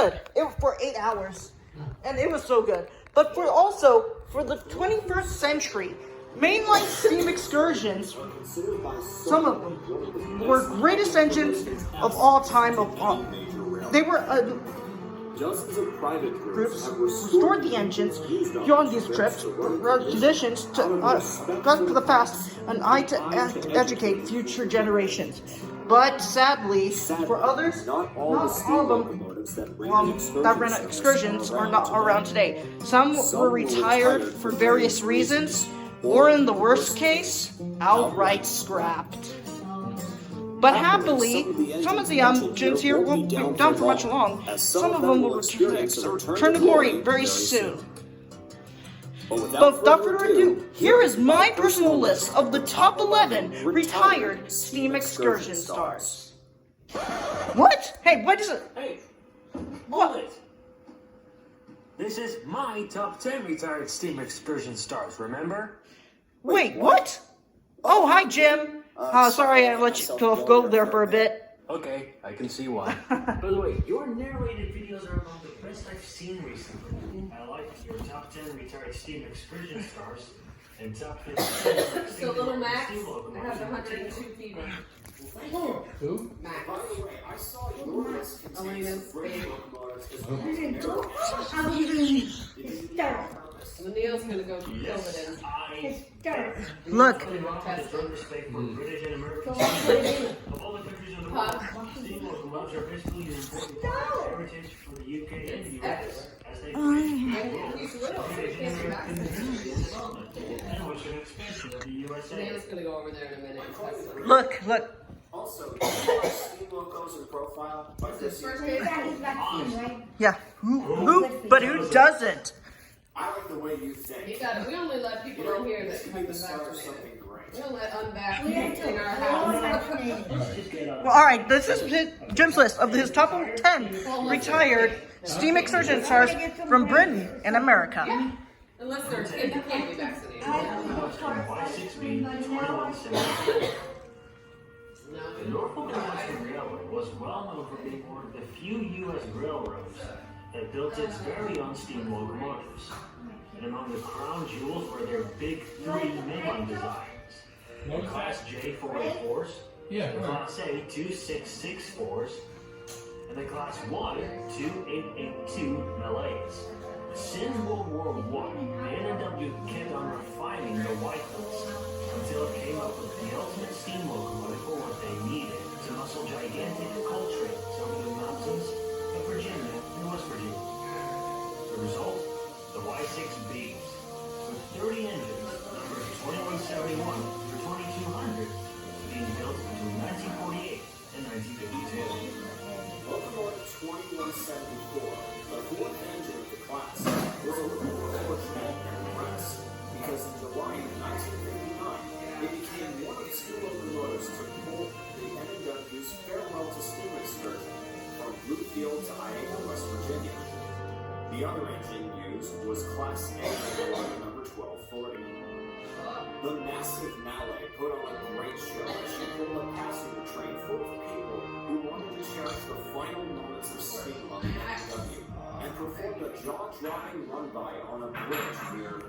good. For 8 hours. And it was so good. But for the 21st century, mainline steam excursions, some of them were greatest engines of all time. They were Dozens of private groups restored the engines beyond these trips, traditions to for the past, an eye to educate future generations. But sadly, for others, not all of them that ran excursions are not around today. Some were retired for various reasons, or in the worst case, outright scrapped. But happily, some of the engines here won't be down for much long. Some of them will return to glory very soon. But without further ado, here is my personal list of the top 11 retired steam excursion stars. What? Hey, what is it? Hey, hold it! This is my top 10 retired steam excursion stars, remember? Wait, what? Oh, hi, Jim. Sorry I let you go there for a bit. Okay, I can see why. By the way, your narrated videos are among the best I've seen recently. I like your top 10 retired steam excursion stars and top 15. So little Max has 102 fever. Who? Max. By the way, I saw your list Elena's baby. Neil's gonna go kill it in. Look. Neil's gonna go over there in a minute and test them. Look. Also, steam locos and profile. Yeah. Who? But who doesn't? I like the way you think. You got it. We only let people in here that have been vaccinated. Something great. We don't let unvaccinated in our house. Well, all right. This is Jim's list of his top 10 retired steam excursion stars from Britain and America. Yeah. Unless they're kids that can't be vaccinated. The Norfolk and Western Railway was well known for being one of the few U.S. railroads that built its very own steam locomotives. And among the crown jewels were their big three mainline designs. The Class J 484s, the Class A 2664s, and the Class 1 2882 Malays. Since World War I, the N&W kept on refining the Whitehills until it came up with the ultimate steam locomotive for what they needed to muscle gigantic coal trains over the mountains of Virginia and West Virginia. The result? The Y6Bs, with 30 engines, numbers 2171 through 2200, being built between 1948 and 1952. Locomotive 2174, the fourth engine of the class, was a little more fortunate than the rest because in July of 1959, it became one of two locomotives to pull the N&W's farewell to steam excursion from Bluefield to Iona, West Virginia. The other engine used was Class A, number 1240. The massive Malay put on a great show as she pulled a passenger train full of people who wanted to cherish the final moments of steam on the N&W and performed a jaw-dropping run-by on a bridge near,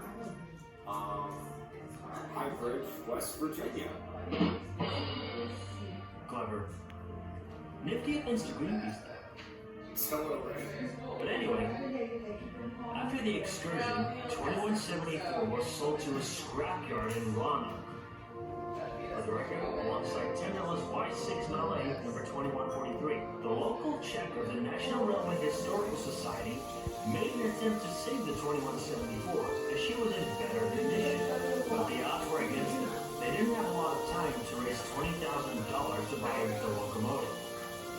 High Bridge, West Virginia. Clever. Nifty against the Greenpeace though. But anyway, after the excursion, 2174 was sold to a scrapyard in Roanoke. For the record, alongside $10 Y6 Malay number 2143, the local check of the National Railway Historical Society made an attempt to save the 2174 as she was in better condition, but the odds were against them. They didn't have a lot of time to raise $20,000 to buy the locomotive.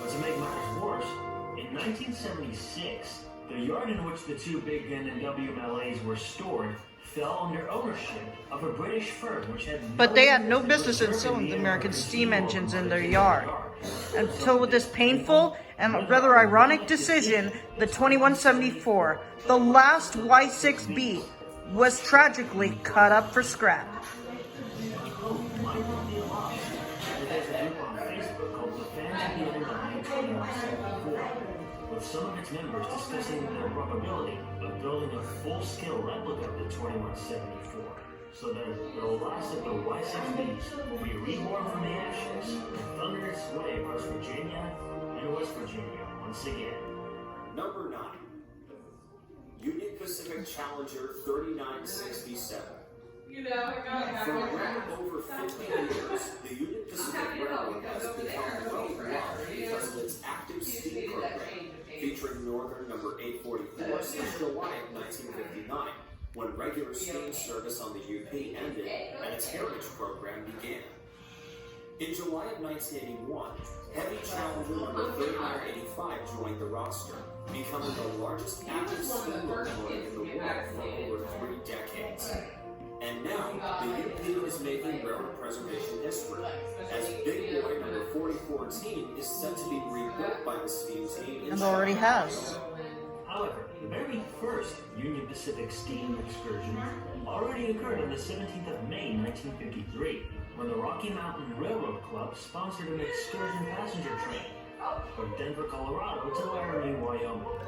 But to make matters worse, in 1976, the yard in which the two big N&W Malays were stored fell under ownership of a British firm which had But they had no business in selling the American steam engines in their yard. Until with this painful and rather ironic decision, the 2174, the last Y6B, was tragically cut up for scrap. With some of its members discussing the probability of building a full-scale replica of the 2174, so that the last of the Y6Bs will be reborn from the ashes and thunder its way across Virginia and West Virginia once again. Number 9. Union Pacific Challenger 3967. For well over 50 years, the Union Pacific Railroad has become well loved because of its active steam program, featuring Northern number 844 since July of 1959, when regular steam service on the UP ended and its heritage program began. In July of 1981, Heavy Challenger number 3985 joined the roster, becoming the largest active steam locomotive in the world for over 3 decades. And now, the UP is making railroad preservation history, as Big Boy number 4014 is set to be rebuilt by the steam team. And already has. However, the very first Union Pacific steam excursion already occurred on the 17th of May, 1953, when the Rocky Mountain Railroad Club sponsored an excursion passenger train from Denver, Colorado to Laramie, Wyoming.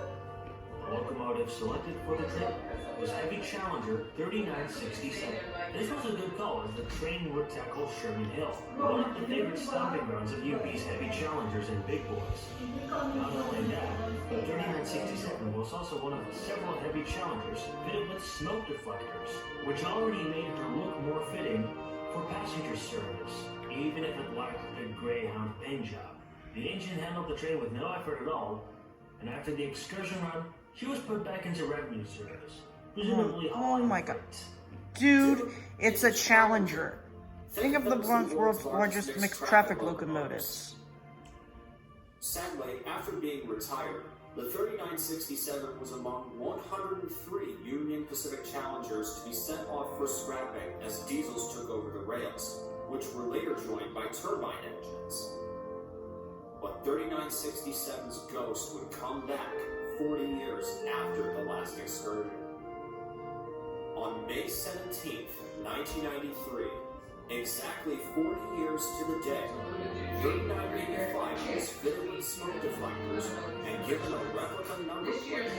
The locomotive selected for the trip was Heavy Challenger 3967. This was a good call, as the train would tackle Sherman Hill, one of the favorite stomping grounds of UP's Heavy Challengers and Big Boys. Not only that, the 3967 was also one of several Heavy Challengers fitted with smoke deflectors, which already made her look more fitting for passenger service, even if it lacked the Greyhound paint job. The engine handled the train with no effort at all, and after the excursion run, she was put back into revenue service, presumably Oh my god. Dude, it's a Challenger. Think of the world's largest mixed traffic locomotives. Sadly, after being retired, the 3967 was among 103 Union Pacific Challengers to be sent off for scrapping as diesels took over the rails, which were later joined by turbine engines. But 3967's ghost would come back 40 years after the last excursion. On May 17th, 1993, exactly 40 years to the day, 3985 was fitted with smoke deflectors and given a replica number plate of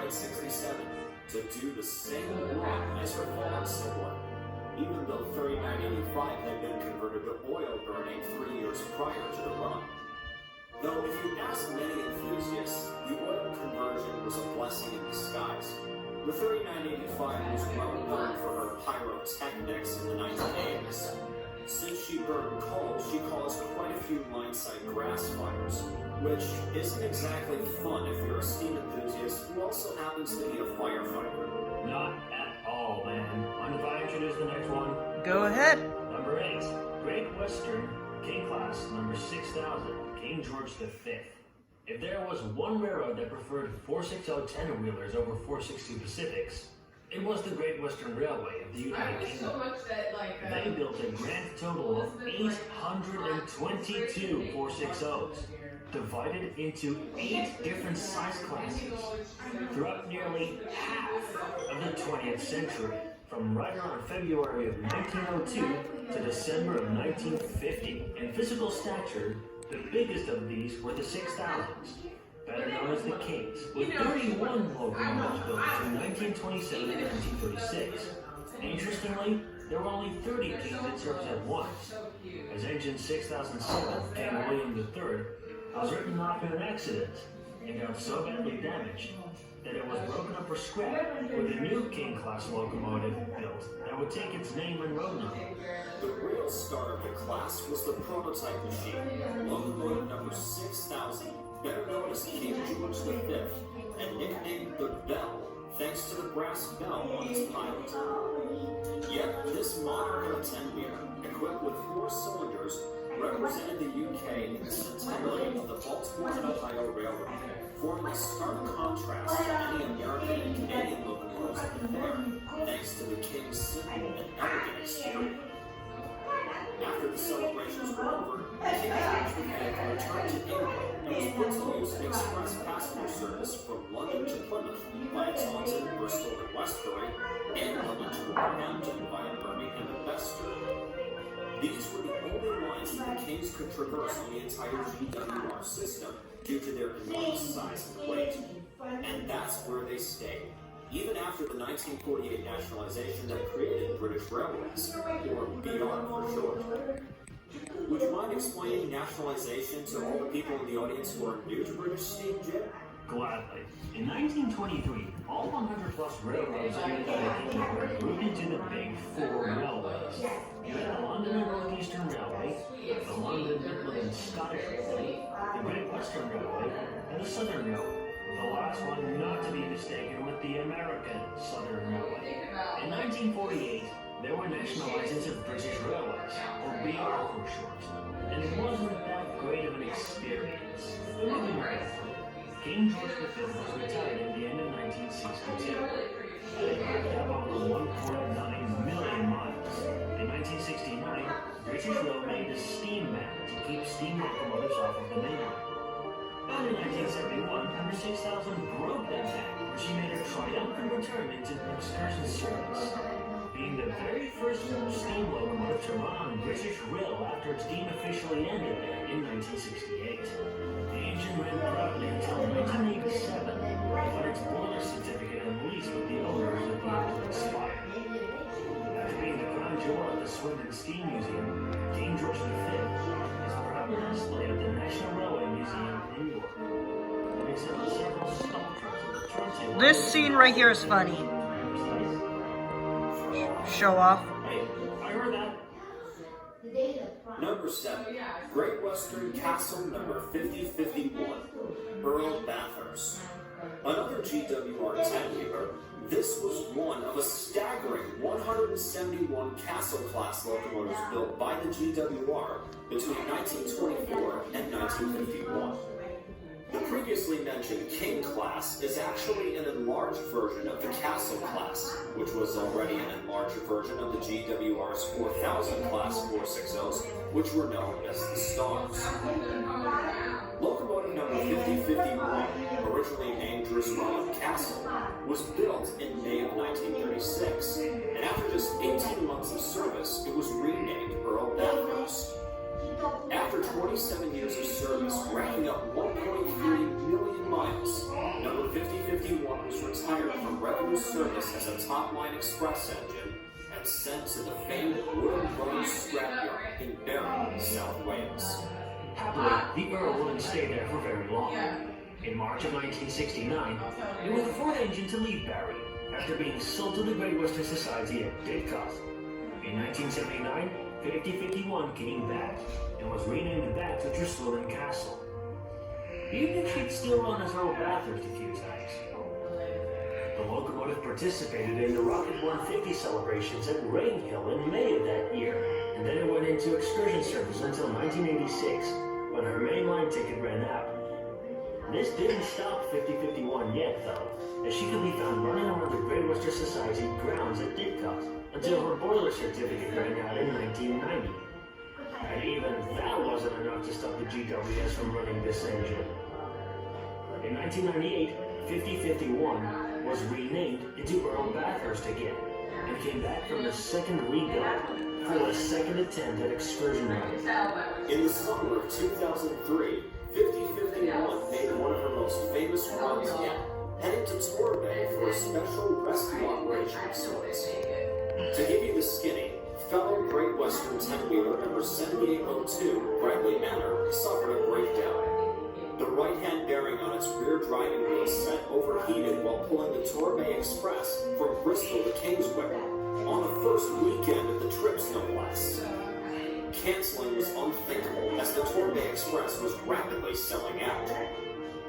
3967 to do the same run as her fallen sibling, even though 3985 had been converted to oil burning 3 years prior to the run. Though if you ask many enthusiasts, the oil conversion was a blessing in disguise. The 3985 was well known for her pyrotechnics in the 1980s. Since she burned coal, she caused quite a few line-side grass fires, which isn't exactly fun if you're a steam enthusiast who also happens to be a firefighter. Not at all, man. Mind if I introduce the next one? Go ahead. Number 8, Great Western, King Class, number 6000, King George V. If there was one railroad that preferred 460 10-wheelers over 460 Pacifics, it was the Great Western Railway of the United Kingdom. They built a grand total of 822 460s, divided into 8 different size classes throughout nearly half of the 20th century, from right around February of 1902 to December of 1950. In physical stature, the biggest of these were the 6000s, better known as the Kings, with 31 locomotives built between 1927 and 1936. Interestingly, there were only 30 Kings in service at once, as engine 6007, King William III, was written off in an accident and got so badly damaged that it was broken up for scrap, with a new King-class locomotive built that would take its name and road number. The real star of the class was the prototype machine, locomotive number 6000, better known as King George V, and nicknamed the Bell, thanks to the brass bell on its pilot. Yet, this modern of a 10-meter, equipped with 4 cylinders, represented the UK in the centenary of the Baltimore and Ohio Railroad, forming a stark contrast to any American and Canadian locomotives at the fair, thanks to the King's simple and elegant exterior. After the celebrations were over, King George V returned to England and was put to use in express passenger service from London to Plymouth via Taunton, Bristol, and Westbury, and London to Wolverhampton via Birmingham and Bester. These were the only lines that the Kings could traverse on the entire GWR system due to their enormous size and weight. And that's where they stayed, even after the 1948 nationalization that created British Railways, or BR for short. Would you mind explaining nationalization to all the people in the audience who are new to British steam, Jim? Gladly. In 1923, all 100 plus railroads owned by the Kingdom were grouped into the Big Four railways. You had the London and Northeastern Railway, the London, Midland and Scottish Railway, the Great Western Railway, and the Southern Railway, with the last one not to be mistaken with the American Southern Railway. In 1948, they were nationalized into British Railways, or BR for short, and it wasn't that great of an experience. Moving right on. King George V was retired at the end of 1962. They have over 1.9 million miles. In 1969, British Rail made a steam ban to keep steam locomotives off of the mainland. And in 1971, number 6000 broke that ban, where she made a triumphant return into excursion service, being the very first steam locomotive to run on British Rail after its steam officially ended in 1968. The engine ran proudly until 1987, but its boiler certificate and lease with the owners of the engine expired. After being the crown jewel of the Swindon Steam Museum, King George V is proudly displayed at the National Railway Museum in New York. It exhibits several sculptures of the turntable. This scene right here is funny. Show off. Hey, I heard that. Number 7. Great Western Castle number 5051, Earl Bathurst. Another GWR 10-wheeler, this was one of a staggering 171 Castle-class locomotives built by the GWR between 1924 and 1951. The previously mentioned King class is actually an enlarged version of the Castle class, which was already an enlarged version of the GWR's 4000 class 460s, which were known as the Stars. Locomotive number 5051, originally named Driscoll Castle, was built in May of 1936, and after just 18 months of service, it was renamed Earl Bathurst. After 27 years of service, racking up 1.3 million miles, number 5051 was retired from revenue service as a top-line express engine and sent to the famed Wooden Brothers scrapyard in Barron, South Wales. Happily, the Earl wouldn't stay there for very long. In March of 1969, it was the fourth engine to leave Barry, after being sold to the Great Western Society at Didcot. In 1979, 5051 came back, and was renamed back to Driscoll Castle. Even if she'd still run as Earl Bathurst a few times. The locomotive participated in the Rocket 150 celebrations at Rainhill in May of that year, and then it went into excursion service until 1986, when her mainline ticket ran out. This didn't stop 5051 yet, though, as she could be found running around the Great Western Society grounds at Didcot until her boiler certificate ran out in 1990. And even that wasn't enough to stop the GWS from running this engine. In 1998, 5051 was renamed into Earl Bathurst again, and came back from the second rebuild for a second attempt at excursion running. In the summer of 2003, 5051 made one of her most famous runs yet, heading to Torbay for a special rescue operation of sorts. To give you the skinny, fellow Great Western 10-wheeler number 7802, Bradley Manor, suffered a breakdown. The right-hand bearing on its rear driving wheel set overheated while pulling the Torbay Express from Bristol to Kingsway, on the first weekend of the trips, no less. Canceling was unthinkable as the Torbay Express was rapidly selling out.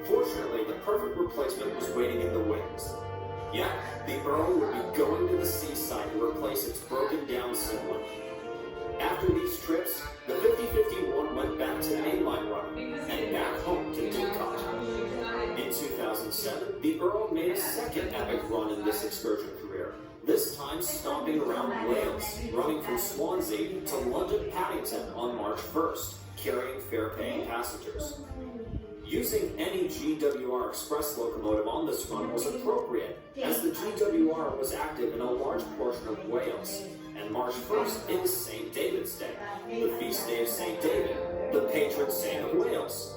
Fortunately, the perfect replacement was waiting in the wings. Yeah, the Earl would be going to the seaside to replace its broken-down sibling. After these trips, the 5051 went back to mainline running and back home to Didcot. In 2007, the Earl made a second epic run in this excursion career, this time stomping around Wales, running from Swansea to London Paddington on March 1st, carrying fare-paying passengers. Using any GWR Express locomotive on this run was appropriate, as the GWR was active in a large portion of Wales, And March 1st is St. David's Day, the feast day of St. David, the patron saint of Wales.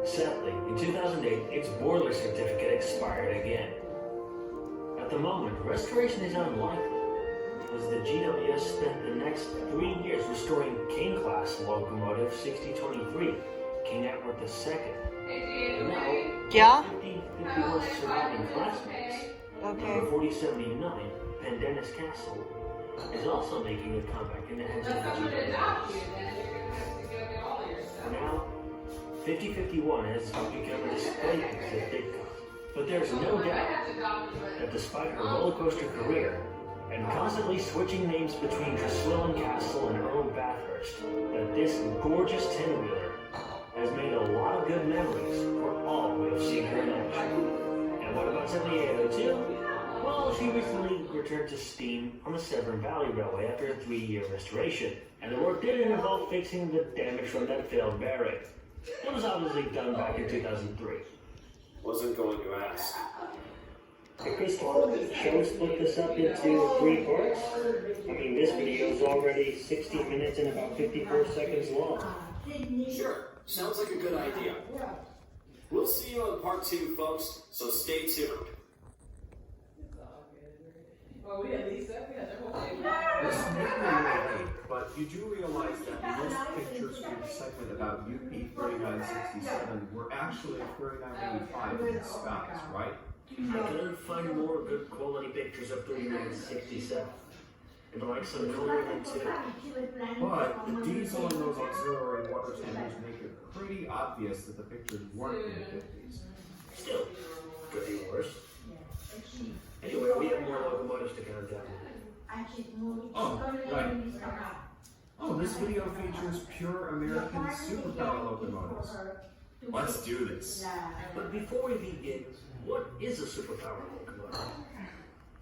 Sadly, in 2008, its boiler certificate expired again. At the moment, restoration is unlikely, as the GWS spent the next 3 years restoring King-class locomotive 6023, King Edward II. And now, Yeah? 5051 surviving classmates, Okay. number 4079, Pendennis Castle, is also making a comeback in the heads of the GWS. For now, 5051 has become a display piece at Didcot. But there's no doubt that despite her rollercoaster career, and constantly switching names between Treswell Castle and Earl Bathurst, that this gorgeous 10-wheeler has made a lot of good memories for all who have seen her in action. And what about 7802? Well, she recently returned to steam on the Severn Valley Railway after a 3-year restoration, and the work didn't involve fixing the damage from that failed bearing. It was obviously done back in 2003. Wasn't going to ask. Hey, Crystal, shall we split this up into 3 parts? I mean, this video is already 60 minutes and about 54 seconds long. Sure, sounds like a good idea. We'll see you on part 2, folks, so stay tuned. This may be late, but you do realize that most pictures for the segment about UP 3967 were actually 3985 in the skies, right? I couldn't find more good quality pictures of 3967. And like some color than 2. But the diesel and those auxiliary water channels make it pretty obvious that the pictures weren't in the 50s. Still, could be worse. Anyway, we have more locomotives to count down. Oh, right. Oh, this video features pure American superpower locomotives. Let's do this. But before we begin, what is a superpower locomotive?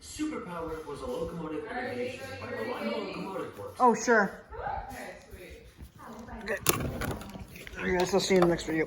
Superpower was a locomotive innovation by Reliable Locomotive Works. Oh, sure. Okay. I guess I'll see you in the next video.